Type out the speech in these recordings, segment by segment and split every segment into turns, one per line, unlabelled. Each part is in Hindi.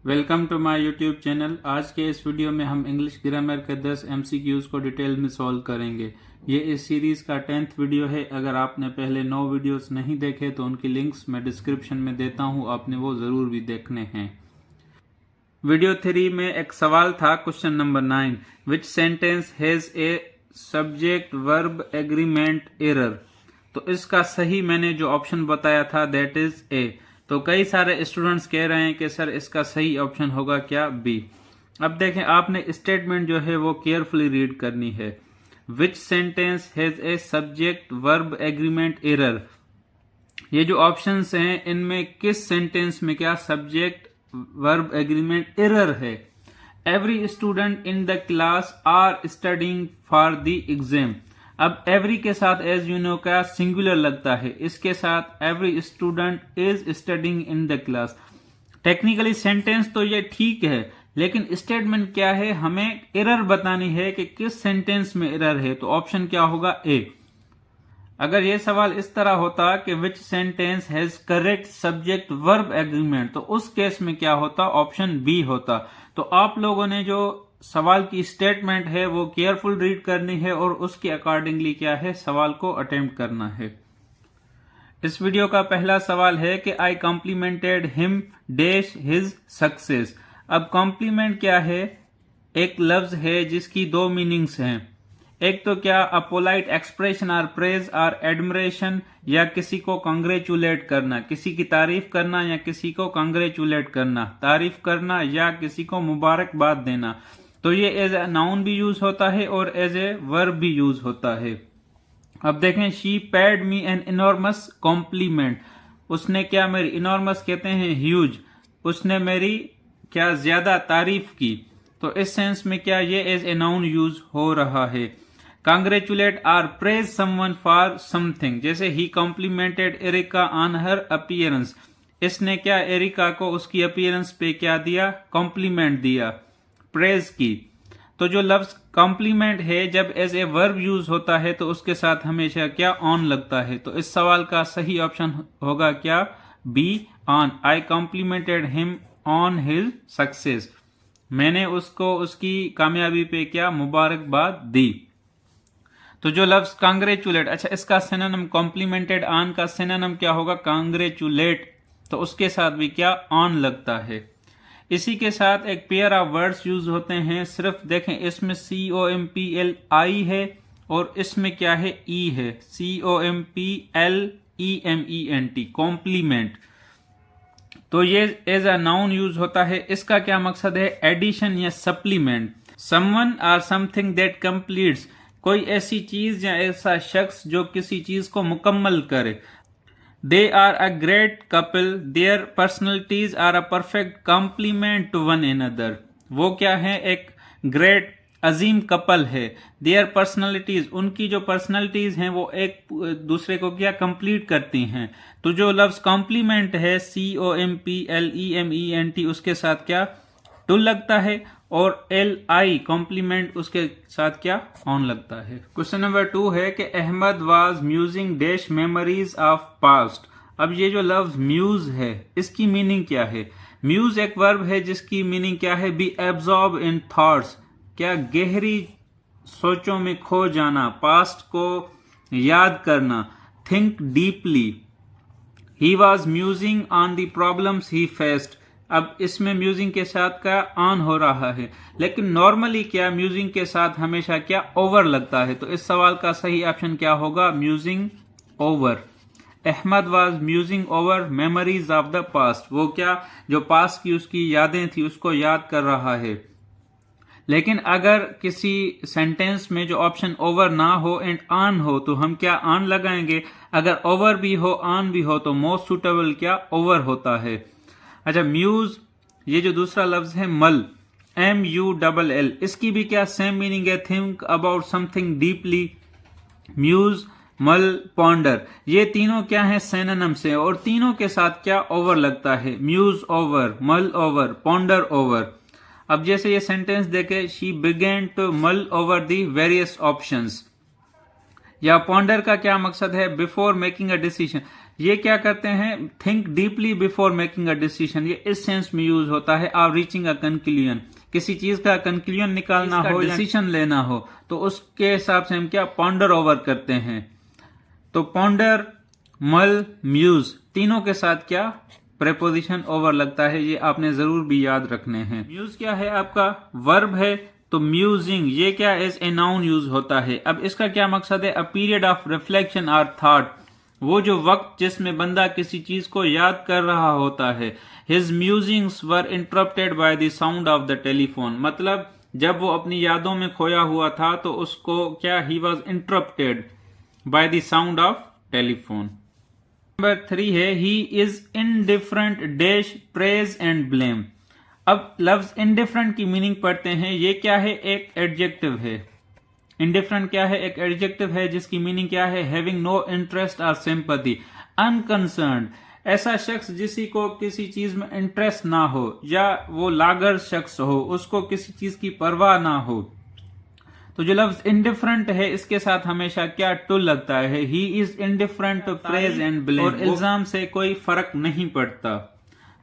Welcome to my YouTube channel. आज के इस वीडियो में हम इंग्लिश ग्रामर के 10 एमसीक्यूज को डिटेल में सॉल्व करेंगे। ये इस सीरीज का 10th वीडियो है। अगर आपने पहले 9 वीडियोस नहीं देखे तो उनकी लिंक्स मैं डिस्क्रिप्शन में देता हूँ, आपने वो जरूर भी देखने हैं। वीडियो 3 में एक सवाल था, question number 9, which sentence has a subject verb agreement error. तो इसका सही मैंने जो ऑप्शन बताया था दैट इज ए। तो कई सारे स्टूडेंट्स कह रहे हैं कि सर इसका सही ऑप्शन होगा क्या, बी। अब देखें, आपने स्टेटमेंट जो है वो केयरफुली रीड करनी है। Which sentence has a subject verb agreement error. ये जो ऑप्शंस हैं इनमें किस सेंटेंस में क्या सब्जेक्ट वर्ब एग्रीमेंट एरर है। Every student in the class are studying for the exam. अब एवरी के साथ एज यू नो का सिंगुलर लगता है, इसके साथ every student is studying in the class. Technically sentence तो ये ठीक है, लेकिन स्टेटमेंट क्या है, हमें एरर बतानी है कि किस सेंटेंस में एरर है। तो ऑप्शन क्या होगा, ए। अगर ये सवाल इस तरह होता कि विच sentence has correct subject verb agreement, तो उस केस में क्या होता, ऑप्शन बी होता। तो आप लोगों ने जो सवाल की स्टेटमेंट है वो केयरफुल रीड करनी है और उसके अकॉर्डिंगली क्या है सवाल को अटेम्प्ट करना है। इस वीडियो का पहला सवाल है कि I complimented him dash his success. अब कॉम्प्लीमेंट क्या है, एक लफ्ज है जिसकी दो मीनिंग्स हैं। एक तो क्या अ पोलाइट एक्सप्रेशन और प्रेज और एडमरेशन, या किसी को कांग्रेचुलेट करना, किसी की तारीफ करना या किसी को कांग्रेचुलेट करना, तारीफ करना या किसी को मुबारकबाद देना। तो ये एज ए नाउन भी यूज होता है और एज ए वर्ब भी यूज होता है। अब देखें, she paid me an enormous compliment. उसने क्या मेरी, इनॉर्मस कहते हैं ह्यूज, उसने मेरी क्या ज्यादा तारीफ की। तो इस सेंस में क्या ये एज ए नाउन यूज हो रहा है। Congratulate or praise someone for something, जैसे he complimented Erica on her appearance. इसने क्या एरिका को उसकी अपीयरेंस पे क्या दिया, कॉम्प्लीमेंट दिया, प्रेज की। तो जो लफ्ज कॉम्प्लीमेंट है जब एज ए वर्ब यूज होता है तो उसके साथ हमेशा क्या, ऑन लगता है। तो इस सवाल का सही ऑप्शन होगा क्या, B, on. I complimented him on his success. मैंने उसको उसकी कामयाबी पे क्या, मुबारकबाद दी। तो जो लफ्ज कांग्रेचुलेट, अच्छा इसका सिनोनिम कॉम्प्लीमेंटेड ऑन का सिनोनिम क्या होगा, कांग्रेचुलेट। तो उसके साथ भी क्या, ऑन लगता है। इसी के साथ एक पेयर ऑफ वर्ड्स यूज होते हैं। सिर्फ देखें, इसमें COMPLI है और इसमें क्या है, ई है, COMPLEMENT, कॉम्प्लीमेंट। तो ये एज अ नाउन यूज होता है। इसका क्या मकसद है, एडिशन या सप्लीमेंट। समवन और समथिंग दैट कंप्लीट्स, कोई ऐसी चीज या ऐसा शख्स जो किसी चीज को मुकम्मल करे। They are a great couple. Their personalities are a perfect complement to one another. वो क्या है, एक ग्रेट अजीम कपल है। Their personalities, उनकी जो पर्सनैलिटीज हैं वो एक दूसरे को क्या, कंप्लीट करती हैं। तो जो लफ्ज कॉम्प्लीमेंट है COMPLEMENT, उसके साथ क्या, टू लगता है, और LI कॉम्प्लीमेंट उसके साथ क्या, ऑन लगता है। क्वेश्चन नंबर 2 है कि Ahmed was musing dash memories of past. अब ये जो लफ्ज म्यूज है इसकी मीनिंग क्या है। म्यूज एक वर्ब है जिसकी मीनिंग क्या है, बी एब्जॉर्ब इन थॉट्स, क्या गहरी सोचों में खो जाना, पास्ट को याद करना, think deeply. He was musing on the problems he faced. अब इसमें म्यूजिंग के साथ क्या, ऑन हो रहा है, लेकिन नॉर्मली क्या म्यूजिंग के साथ हमेशा क्या, ओवर लगता है। तो इस सवाल का सही ऑप्शन क्या होगा, musing over. Ahmed was musing over memories of the past. वो क्या, जो पास्ट की उसकी यादें थी उसको याद कर रहा है। लेकिन अगर किसी सेंटेंस में जो ऑप्शन ओवर ना हो एंड ऑन हो तो हम क्या, ऑन लगाएंगे। अगर ओवर भी हो ऑन भी हो तो मोस्ट सुटेबल क्या, ओवर होता है। अच्छा, म्यूज, ये जो दूसरा लफ्ज है मल, MULL, इसकी भी क्या सेम मीनिंग है, think about something deeply. Muse, mull, ponder, ये तीनों क्या है, सिनोनिम्स हैं और तीनों के साथ क्या, ओवर लगता है। म्यूज ओवर, मल ओवर, पॉन्डर ओवर। अब जैसे ये सेंटेंस देखे, शी बिगेन टू मल ओवर दी वेरियस ऑप्शंस, या पॉन्डर का क्या मकसद है, बिफोर मेकिंग अ डिसीजन। ये क्या करते हैं, think deeply before making a decision, ये इस सेंस में यूज होता है। आर रीचिंग अ कंक्लूजन, किसी चीज का कंक्लूजन निकालना हो, डिसीजन लेना हो, तो उसके हिसाब से हम क्या पॉन्डर ओवर करते हैं। तो पॉन्डर, मल, म्यूज तीनों के साथ क्या प्रेपोजिशन ओवर लगता है, ये आपने जरूर भी याद रखने हैं। म्यूज क्या है आपका, वर्ब है, तो म्यूजिंग ये क्या एज ए नाउन यूज होता है। अब इसका क्या मकसद है, अ पीरियड ऑफ रिफ्लेक्शन और थॉट, वो जो वक्त जिसमें बंदा किसी चीज को याद कर रहा होता है। His musings were interrupted by the sound of the telephone, मतलब जब वो अपनी यादों में खोया हुआ था तो उसको क्या, he was interrupted by the sound of telephone. Number 3 है, he is indifferent dash praise and blame. अब लफ्ज इनडिफरेंट की मीनिंग पढ़ते हैं। ये क्या है, एक एडजेक्टिव है। इंडिफरेंट क्या है, एक एडजेक्टिव है जिसकी मीनिंग क्या है, हैविंग नो इंटरेस्ट और सिंपैथी। अनकंसर्न्ड, ऐसा शख्स जिसी को किसी चीज में इंटरेस्ट ना हो, या वो लागर शख्स हो, उसको किसी चीज की परवाह ना हो। तो जो लफ्ज इंडिफरेंट है इसके साथ हमेशा क्या टू लगता है। He is indifferent to praise and blame, और इल्जाम से कोई फर्क नहीं पड़ता।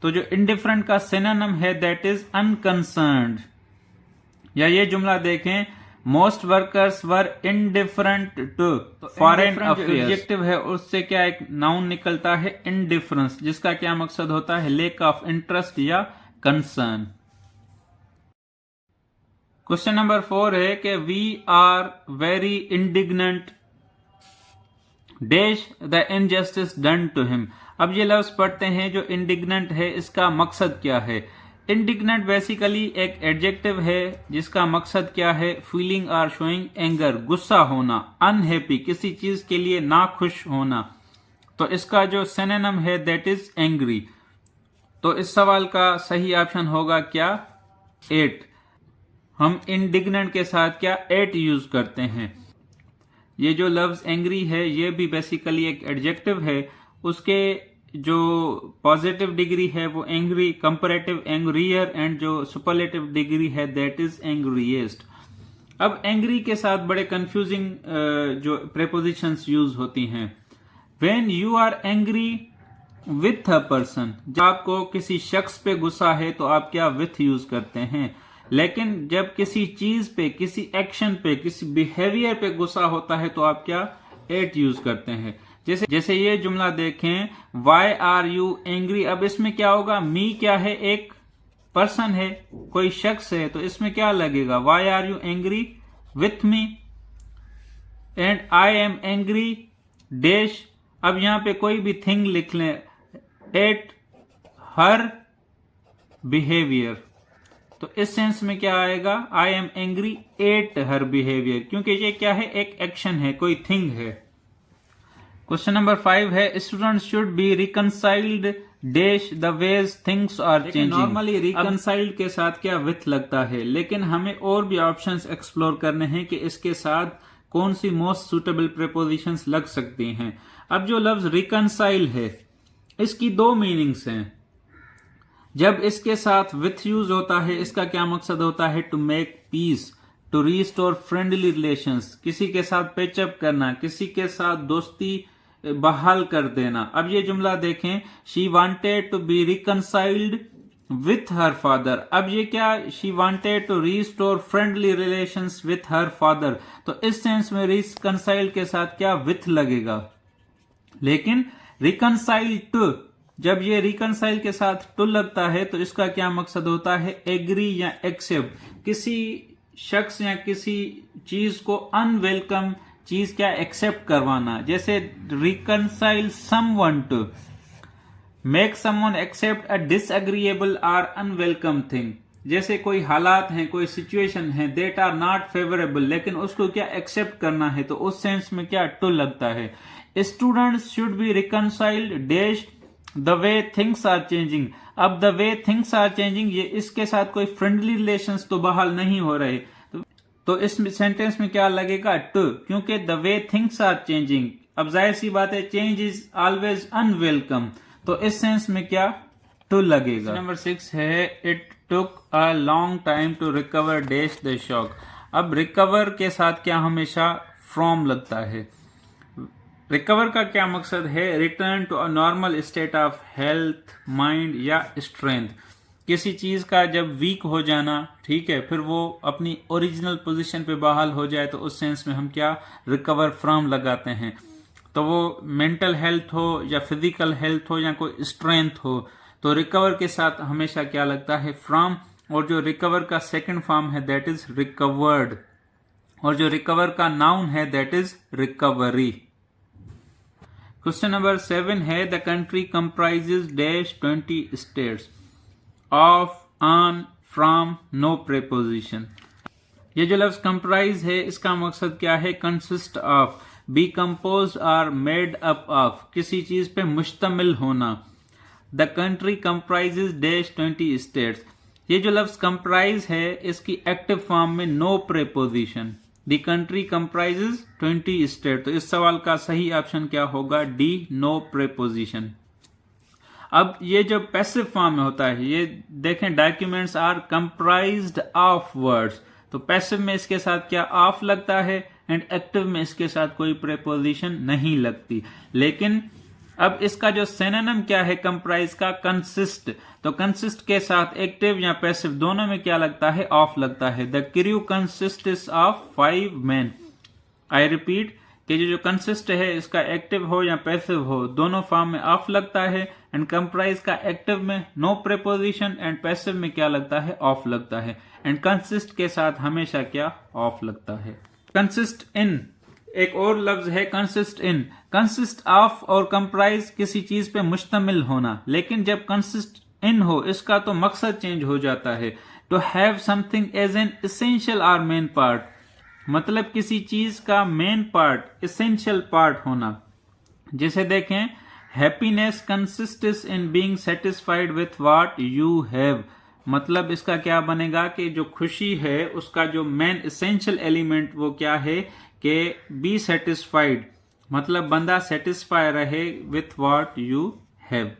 तो जो इंडिफरेंट का सिनोनिम है दैट इज अनकंसर्न्ड। या ये जुमला देखें, most workers were indifferent to foreign affairs, adjective है उससे क्या एक नाउन निकलता है इनडिफरेंस, जिसका क्या मकसद होता है, लेक ऑफ इंटरेस्ट या कंसर्न। क्वेश्चन नंबर 4 है कि we are very indignant dash the injustice done to him. अब ये लफ्ज पढ़ते हैं, जो इंडिग्नेंट है इसका मकसद क्या है। इंडिग्नेंट बेसिकली एक एडजेक्टिव है जिसका मकसद क्या है, फीलिंग और शोइंग एंगर, गुस्सा होना, अनहैप्पी, किसी चीज के लिए नाखुश होना। तो इसका जो सिनोनिम है दैट इज एंग्री। तो इस सवाल का सही ऑप्शन होगा क्या, 8। हम इंडिग्नेंट के साथ क्या 8 यूज करते हैं। ये जो लफ्ज एंग्री है ये भी बेसिकली एक एडजेक्टिव है, उसके जो पॉजिटिव डिग्री है वो एंग्री, कंपैरेटिव एंग्रियर, एंड जो सुपरलेटिव डिग्री है दैट इज एंग्रीएस्ट। अब एंग्री के साथ बड़े कंफ्यूजिंग जो प्रेपोजिशंस यूज होती हैं। When you are angry with a person, जब आपको किसी शख्स पे गुस्सा है तो आप क्या विथ यूज करते हैं। लेकिन जब किसी चीज पे, किसी एक्शन पे, किसी बिहेवियर पे गुस्सा होता है तो आप क्या 8 यूज करते हैं। जैसे ये जुमला देखें, वाई आर यू एंग्री। अब इसमें क्या होगा, मी क्या है, एक पर्सन है, कोई शख्स है, तो इसमें क्या लगेगा, why are you angry with me, and I am angry dash. अब यहां पे कोई भी थिंग लिख लें, एट हर बिहेवियर। तो इस सेंस में क्या आएगा, आई am angry at her behaviour, क्योंकि ये क्या है, एक एक्शन है, कोई थिंग है। क्वेश्चन नंबर 5 है, students should be reconciled dash the ways things are changing. Normally reconciled के साथ क्या विथ लगता है, लेकिन हमें और भी ऑप्शंस एक्सप्लोर करने हैं कि इसके साथ कौन सी मोस्ट सुटेबल प्रीपोजिशंस लग सकती हैं। अब जो लफ्ज रिकंसाइल है इसकी 2 मीनिंग्स हैं। जब इसके साथ विथ यूज होता है इसका क्या मकसद होता है, to make peace, to restore friendly relations, किसी के साथ पेचअप करना, किसी के साथ दोस्ती बहाल कर देना। अब ये जुमला देखें, she wanted to be reconciled with her father. अब ये क्या, she wanted to restore friendly relations with her father. तो इस सेंस में रिकंसाइल के साथ क्या विथ लगेगा। लेकिन रिकंसाइल टू, जब ये रिकंसाइल के साथ टू लगता है तो इसका क्या मकसद होता है, एग्री या एक्सेप्ट, किसी शख्स या किसी चीज को अनवेलकम चीज क्या एक्सेप्ट करवाना। जैसे reconcile someone to make someone accept a disagreeable और अनवेलकम थिंग। जैसे कोई हालात हैं, कोई सिचुएशन है दैट आर नॉट फेवरेबल, लेकिन उसको क्या एक्सेप्ट करना है, तो उस सेंस में क्या टू लगता है। Students should be reconciled dash the way things are changing. अब the way things are changing, ये इसके साथ कोई फ्रेंडली रिलेशंस तो बहाल नहीं हो रहे, तो इस सेंटेंस में क्या लगेगा, टू, क्योंकि the way things are changing. अब जाहिर सी बात है, चेंज इज ऑलवेज अनवेलकम, तो इस सेंस में क्या टू लगेगा। नंबर 6 है, it took a long time to recover dash the shock. अब रिकवर के साथ क्या हमेशा फ्रॉम लगता है। रिकवर का क्या मकसद है? Return to a normal state of health, mind या स्ट्रेंथ। किसी चीज का जब वीक हो जाना, ठीक है, फिर वो अपनी ओरिजिनल पोजीशन पे बहाल हो जाए, तो उस सेंस में हम क्या रिकवर फ्रॉम लगाते हैं। तो वो मेंटल हेल्थ हो या फिजिकल हेल्थ हो या कोई स्ट्रेंथ हो, तो रिकवर के साथ हमेशा क्या लगता है? फ्रॉम। और जो रिकवर का सेकंड फॉर्म है दैट इज रिकवर्ड, और जो रिकवर का नाउन है that is recovery. Question number 7 है the country comprises dash 20 states of, on, from, no preposition. ये जो लफ्ज कंप्राइज है इसका मकसद क्या है? कंसिस्ट ऑफ, बी कंपोज और मेड अप ऑफ, किसी चीज पे मुश्तमिल होना। The country comprises dash 20 states. ये जो लफ्ज कंप्राइज है इसकी एक्टिव फॉर्म में no preposition. The country comprises 20 state. तो इस सवाल का सही ऑप्शन क्या होगा? D, no preposition. अब ये जो पैसिव फॉर्म में होता है, ये देखें documents are comprised of words, तो पैसिव में इसके साथ क्या ऑफ लगता है, एंड एक्टिव में इसके साथ कोई प्रेपोजिशन नहीं लगती। लेकिन अब इसका जो सिनोनिम क्या है कंप्राइज का? कंसिस्ट। तो कंसिस्ट के साथ एक्टिव या पैसिव दोनों में क्या लगता है? ऑफ लगता है। The crew consists of 5 men। I repeat कि जो कंसिस्ट है इसका एक्टिव हो या पैसिव हो, दोनों फॉर्म में ऑफ लगता है, एंड कंप्राइज का एक्टिव में नो प्रेपोजिशन एंड पैसिव में क्या लगता है? ऑफ लगता है। एंड कंसिस्ट के साथ हमेशा क्या? ऑफ लगता है। कंसिस्ट इन, एक और लफ्ज है कंसिस्ट इन। कंसिस्ट ऑफ और कंप्राइज किसी चीज पे मुश्तमिल होना, लेकिन जब कंसिस्ट इन हो इसका तो मकसद चेंज हो जाता है। To have something as an essential और मेन पार्ट, मतलब किसी चीज का मेन पार्ट, एसेंशियल पार्ट होना। जैसे देखें happiness consists in being satisfied with what you have, मतलब इसका क्या बनेगा कि जो खुशी है उसका जो मेन एसेंशियल एलिमेंट वो क्या है कि बी सेटिस्फाइड, मतलब बंदा सेटिस्फाई रहे with what you have.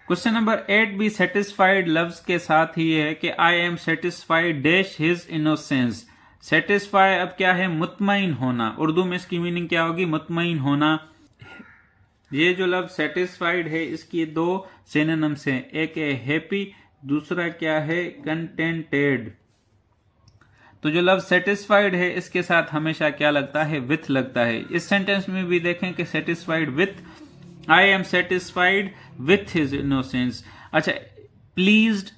Question number 8 भी सेटिस्फाइड लफ्ज के साथ ही है कि I am satisfied dash his innocence. Satisfy अब क्या है? मुतमईन होना। उर्दू में इसकी मीनिंग क्या होगी? मुतमईन होना। ये जो लफ्ज सेटिस्फाइड है इसकी 2 सिनोनिम्स हैं, एक है हैप्पी, दूसरा क्या है? कंटेंटेड। तो जो लफ्ज सेटिस्फाइड है इसके साथ हमेशा क्या लगता है? विथ लगता है। इस सेंटेंस में भी देखें कि satisfied with, I am satisfied with his innocence. अच्छा, प्लीज्ड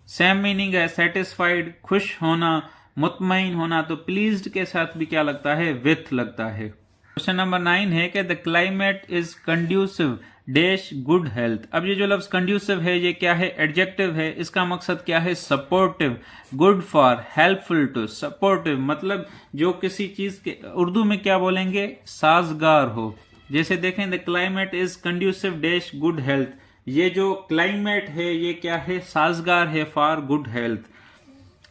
सेम मीनिंग है, सेटिस्फाइड खुश होना, मुतमईन होना, तो प्लीज्ड के साथ भी क्या लगता है? विथ लगता है। क्वेश्चन नंबर 9 है कि the climate is conducive dash good health. अब ये जो लफ्ज कंड्यूसिव है ये क्या है? एडजेक्टिव है। इसका मकसद क्या है? Supportive. Good for, helpful to, supportive, मतलब जो किसी चीज के उर्दू में क्या बोलेंगे? साजगार हो। जैसे देखें the climate is conducive dash good health, ये जो क्लाइमेट है ये क्या है? साजगार है फॉर गुड हेल्थ।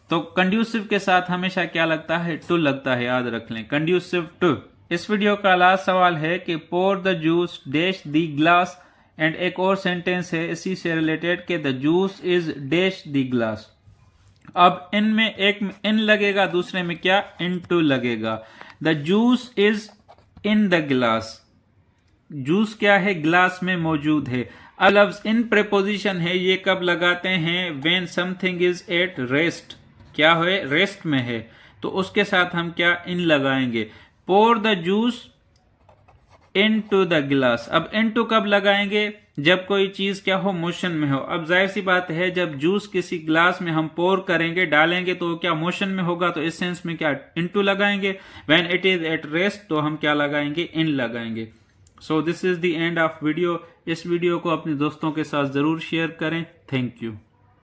तो कंड्यूसिव के साथ हमेशा क्या लगता है? टू लगता है, याद रख लें, कंड्यूसिव टू। इस वीडियो का लास्ट सवाल है कि pour the juice dash the glass, and एक और सेंटेंस है इसी से रिलेटेड कि the juice is dash the glass. अब इनमें एक में इन लगेगा, दूसरे में क्या? इन टू लगेगा। The juice is in the glass, juice क्या है? ग्लास में मौजूद है। अब लफ्ज इन प्रेपोजिशन है, ये कब लगाते हैं? When something is at rest, क्या है? रेस्ट में है, तो उसके साथ हम क्या? इन लगाएंगे। Pour the juice into the glass. अब इन टू कब लगाएंगे? जब कोई चीज क्या हो? मोशन में हो। अब जाहिर सी बात है जब जूस किसी ग्लास में हम पोर करेंगे, डालेंगे, तो क्या मोशन में होगा, तो इस सेंस में क्या? इन टू लगाएंगे। When it is at rest तो हम क्या लगाएंगे? इन लगाएंगे। So this is the end of video. इस वीडियो को अपने दोस्तों के साथ जरूर शेयर करें। Thank you.